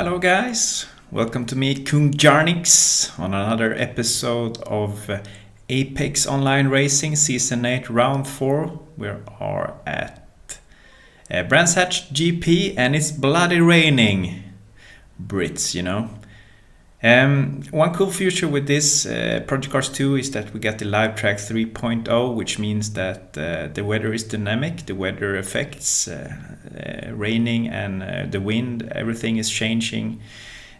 Hello guys, welcome to me KungJarnix on another episode of Apex Online Racing Season 8 Round 4. We are at Brands Hatch GP and it's bloody raining. Brits, you know. One cool feature with this Project Cars 2 is that we got the live track 3.0, which means that the weather is dynamic, the weather effects, raining and the wind, everything is changing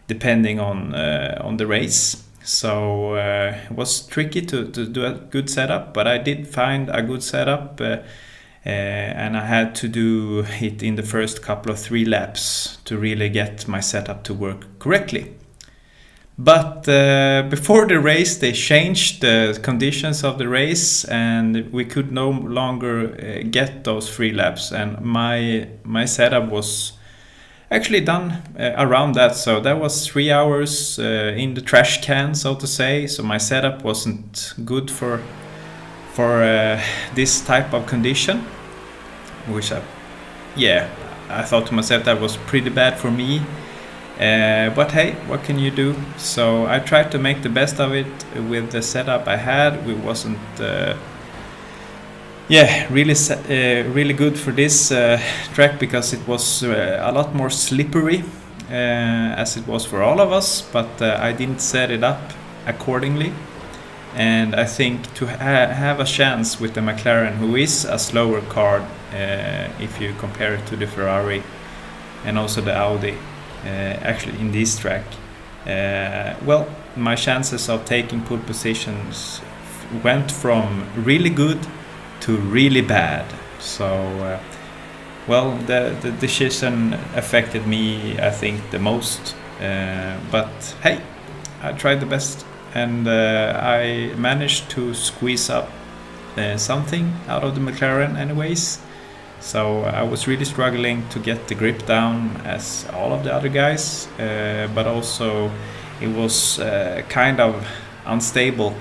depending on the race. So it was tricky to do a good setup, but I did find a good setup and I had to do it in the first couple of 3 laps to really get my setup to work correctly. But before the race they changed the conditions of the race and we could no longer get those 3 laps, and my setup was actually done around that, so that was 3 hours in the trash can, so to say. So my setup wasn't good for this type of condition, which I thought to myself that was pretty bad for me. But hey, what can you do? So I tried to make the best of it with the setup I had. We wasn't really good for this track because it was a lot more slippery as it was for all of us, but I didn't set it up accordingly. And I think to have a chance with the Mclaren, who is a slower car if you compare it to the Ferrari and also the Audi, actually in this track, well, my chances of taking pole positions went from really good to really bad. So well, the decision affected me, I think, the most, but hey, I tried the best and I managed to squeeze up something out of the Mclaren anyways. So I was really struggling to get the grip down as all of the other guys, but also it was kind of unstable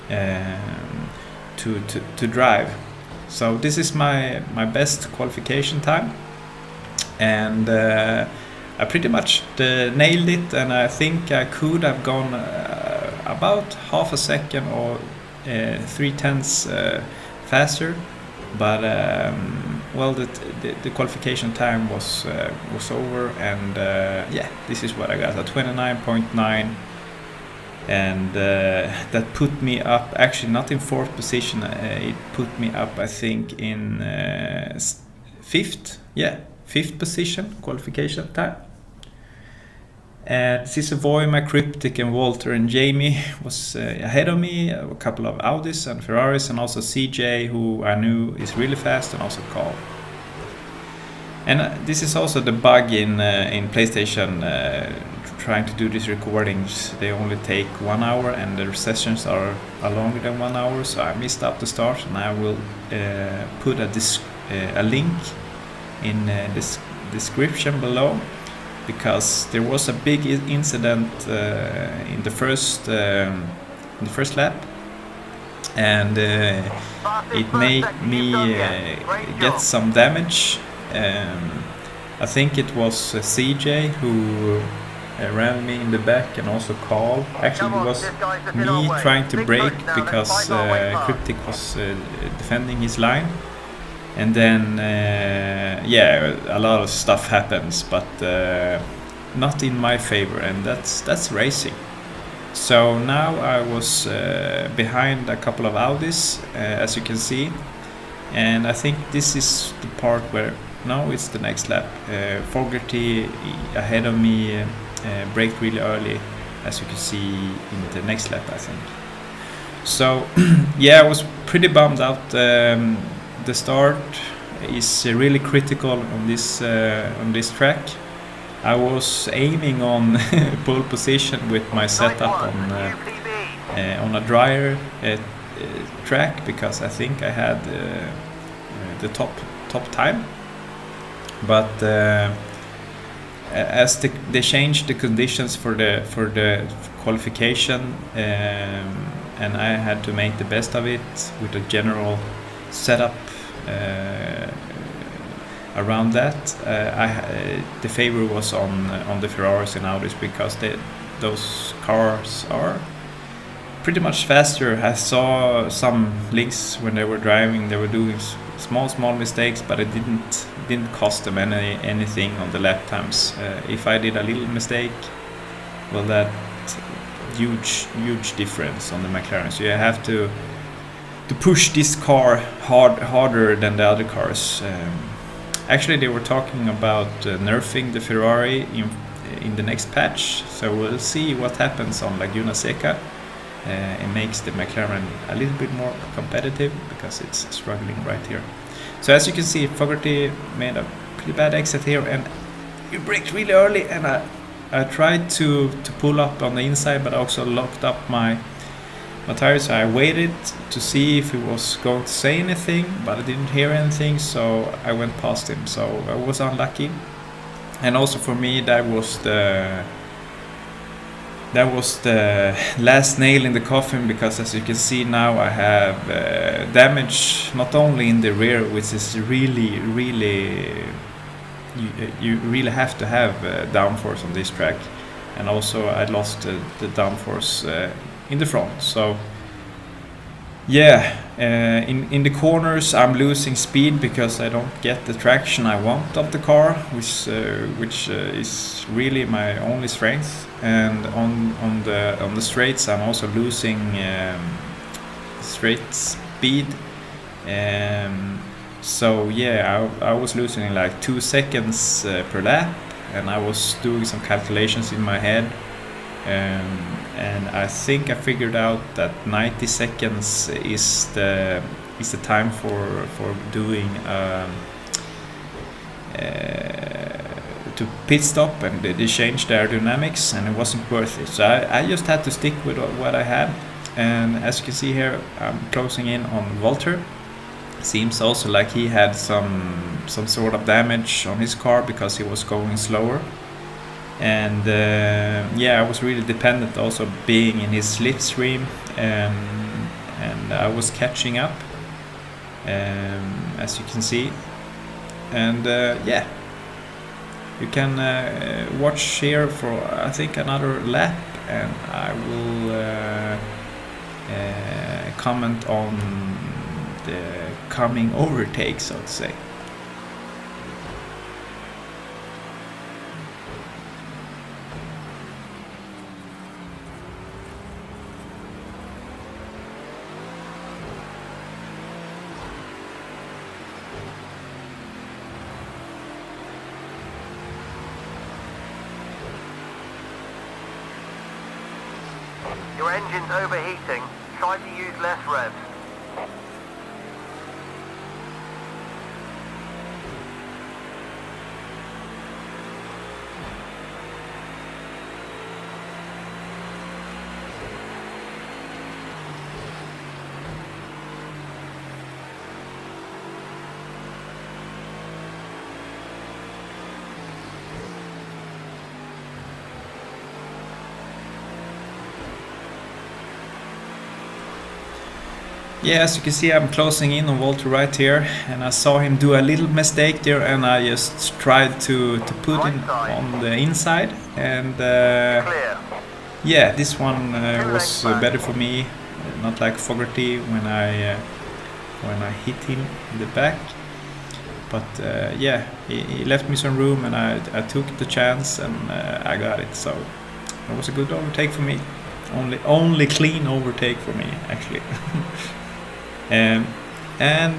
to drive. So this is my best qualification time, and I pretty much nailed it, and I think I could have gone about half a second or 0.3 faster, but well, the qualification time was over, and this is what I got, a 29.9, and that put me up, actually not in 4th position, it put me up I think in 5th position qualification time. And Savoy, my Cryptic, and Walter and Jamie was ahead of me, a couple of Audis and Ferraris, and also CJ, who I knew is really fast, and also Carl. And this is also the bug in PlayStation, trying to do these recordings. They only take 1 hour and the sessions are longer than 1 hour, so I missed out the start, and I will put a link in this description below, because there was a big incident in the first lap, and it made me get some damage. I think it was CJ who ran me in the back, and also Carl. Actually, it was me trying to brake because Cryptic was defending his line. And then, a lot of stuff happens, but not in my favor, and that's racing. So now I was behind a couple of Audis, as you can see, and I think this is the part where, no, it's the next lap. Fogarty ahead of me braked really early, as you can see in the next lap, I think. So, I was pretty bummed out. The start is really critical on this track. I was aiming on pole position with my setup on a drier track, because I think I had the top time. But as they changed the conditions for the qualification, and I had to make the best of it with a general setup around that. The favor was on the Ferraris and Audis because those cars are pretty much faster. I saw some links when they were driving, they were doing small mistakes, but it didn't cost them anything on the lap times. If I did a little mistake, well, that huge difference on the McLaren. So you have to push this car harder than the other cars. Actually, they were talking about nerfing the Ferrari in the next patch, so we'll see what happens on Laguna Seca. It makes the McLaren a little bit more competitive because it's struggling right here. So as you can see, Fogarty made a pretty bad exit here, and he braked really early, and I tried to pull up on the inside, but I also locked up my tires. So I waited to see if he was going to say anything, but I didn't hear anything, so I went past him. So I was unlucky, and also for me that was the last nail in the coffin, because as you can see now I have damage not only in the rear, which is really you really have to have downforce on this track, and also I lost the downforce in the front. So yeah, in the corners I'm losing speed because I don't get the traction I want of the car, which is really my only strength. And on the straights I'm also losing straight speed. So yeah, I was losing like 2 seconds per lap, and I was doing some calculations in my head. And I think I figured out that 90 seconds is the time for doing to pit stop, and they changed the aerodynamics, and it wasn't worth it. So I just had to stick with what I had. And as you can see here, I'm closing in on Walter. Seems also like he had some sort of damage on his car because he was going slower. And yeah, I was really dependent also being in his slipstream, and I was catching up, as you can see. And yeah, you can watch here for I think another lap, and I will comment on the coming overtake, so to say. Your engine's overheating. Try to use less revs. Yeah, as you can see, I'm closing in on Walter right here, and I saw him do a little mistake there, and I just tried to put him on the inside, and yeah, this one was better for me, not like Fogarty when I hit him in the back. But yeah, he left me some room, and I took the chance, and I got it. So it was a good overtake for me, only clean overtake for me actually. And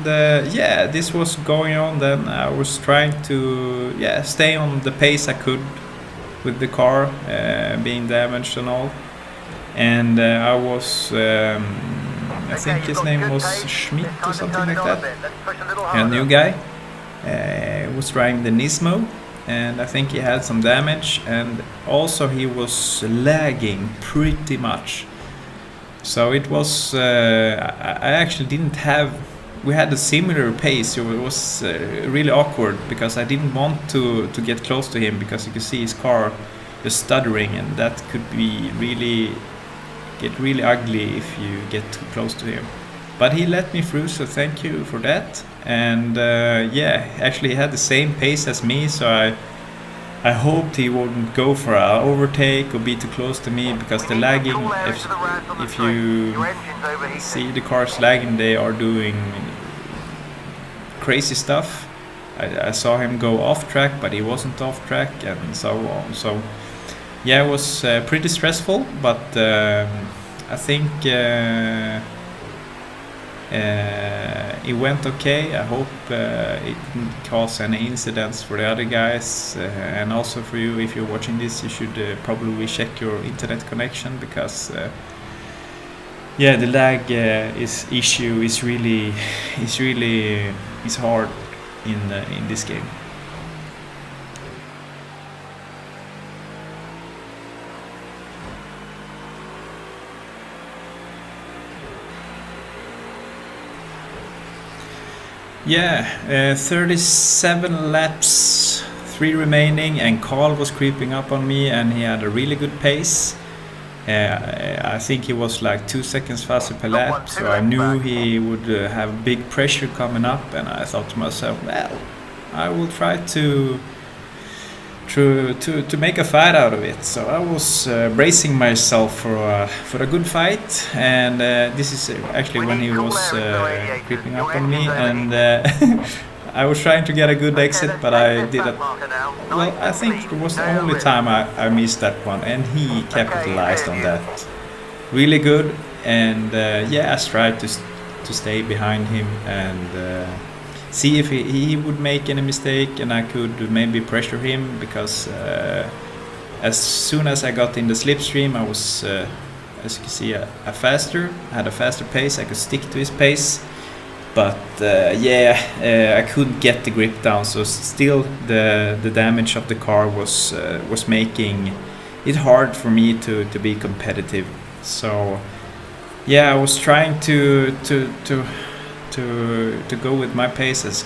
yeah, this was going on. Then I was trying to stay on the pace I could with the car being damaged and all. And I was I think his name was Schmidt or something like that, a new guy, was driving the Nismo, and I think he had some damage, and also he was lagging pretty much. So it was, I actually didn't have, we had a similar pace, so it was really awkward because I didn't want to get close to him, because you could see his car just stuttering, and that could be get really ugly if you get too close to him. but he let me through, so thank you for that. And yeah, actually he had the same pace as me, so I hoped he wouldn't go for an overtake or be too close to me, because the lagging, if you see the cars lagging, they are doing crazy stuff. I saw him go off track, but he wasn't off track, and so on. So yeah, it was pretty stressful, but I think it went okay. I hope it didn't cause any incidents for the other guys, and also for you, if you're watching this, you should probably check your internet connection, because yeah, the lag issue is really hard in this game. Yeah, 37 laps, 3 remaining, and Carl was creeping up on me, and he had a really good pace. I think he was like 2 seconds faster per lap, so I knew he would have big pressure coming up, and I thought to myself, well, I will try to make a fight out of it. So I was bracing myself for a good fight, and this is actually when he was creeping up on me, and I was trying to get a good exit, but I didn't. Well, I think it was the only time I missed that one, and he capitalized on that really good. And yeah, I tried to stay behind him and see if he would make any mistake, and I could maybe pressure him, because as soon as I got in the slipstream, I was, as you can see, I had a faster pace. I could stick to his pace, but yeah, I couldn't get the grip down. So still, the damage of the car was making it hard for me to be competitive. So yeah, I was trying to go with my pace as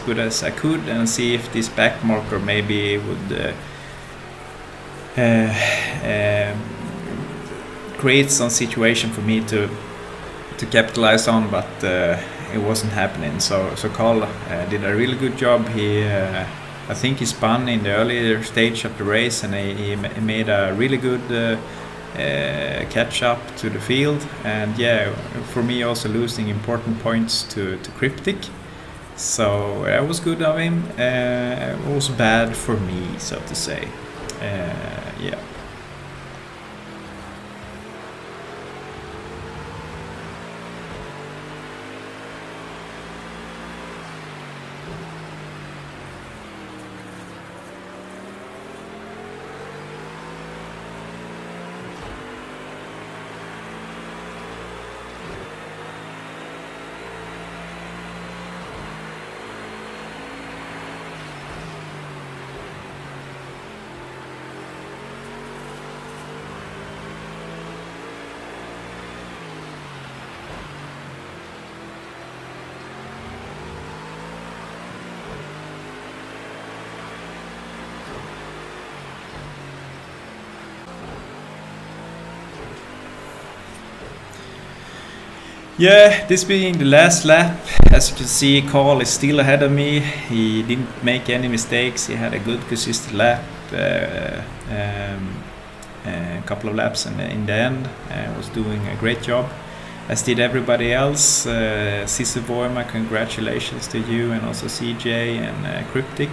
good as I could, and see if this back marker maybe would create some situation for me to capitalize on, but it wasn't happening. So Carl did a really good job. I think he spun in the earlier stage of the race, and he made a really good catch up to the field, and yeah, for me also losing important points to Cryptic. So that was good of him. It was bad for me, so to say. Yeah. Yeah, this being the last lap, as you can see, Carl is still ahead of me. He didn't make any mistakes. He had a good, consistent lap, a couple of laps in the end. Was doing a great job, as did everybody else. Sisse Voima, congratulations to you, and also CJ and Cryptic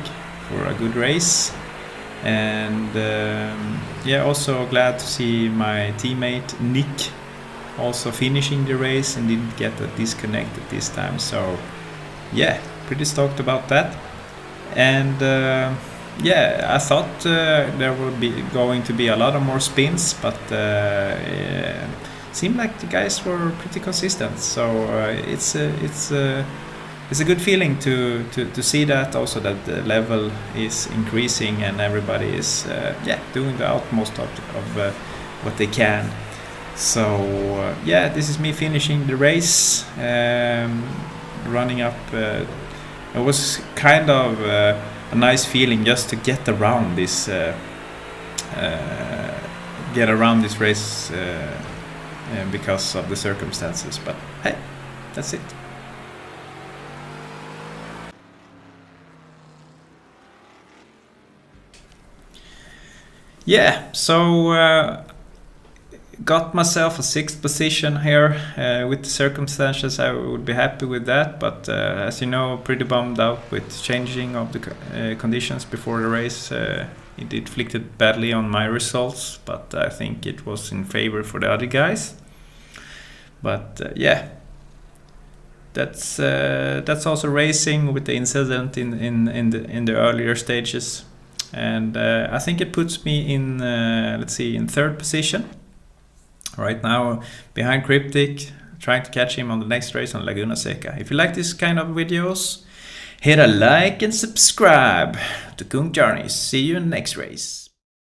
for a good race. And yeah, also glad to see my teammate Nick also finishing the race and didn't get disconnected this time. So yeah, pretty stoked about that. And yeah, I thought there would be going to be a lot of more spins, but seemed like the guys were pretty consistent. So it's a good feeling to see that also, that the level is increasing and everybody is yeah, doing the utmost of what they can. So yeah, this is me finishing the race, running up. It was kind of a nice feeling just to get around this race because of the circumstances. But hey, that's it. Yeah, so got myself a 6th position here. With the circumstances, I would be happy with that, but as you know, pretty bummed out with changing of the conditions before the race. It inflicted badly on my results, but I think it was in favor for the other guys. But yeah, that's also racing with the incident in the earlier stages, and I think it puts me in let's see, in 3rd position right now, behind Cryptic, trying to catch him on the next race on Laguna Seca. If you like this kind of videos, hit a like and subscribe to KungJarnix. See you in the next race.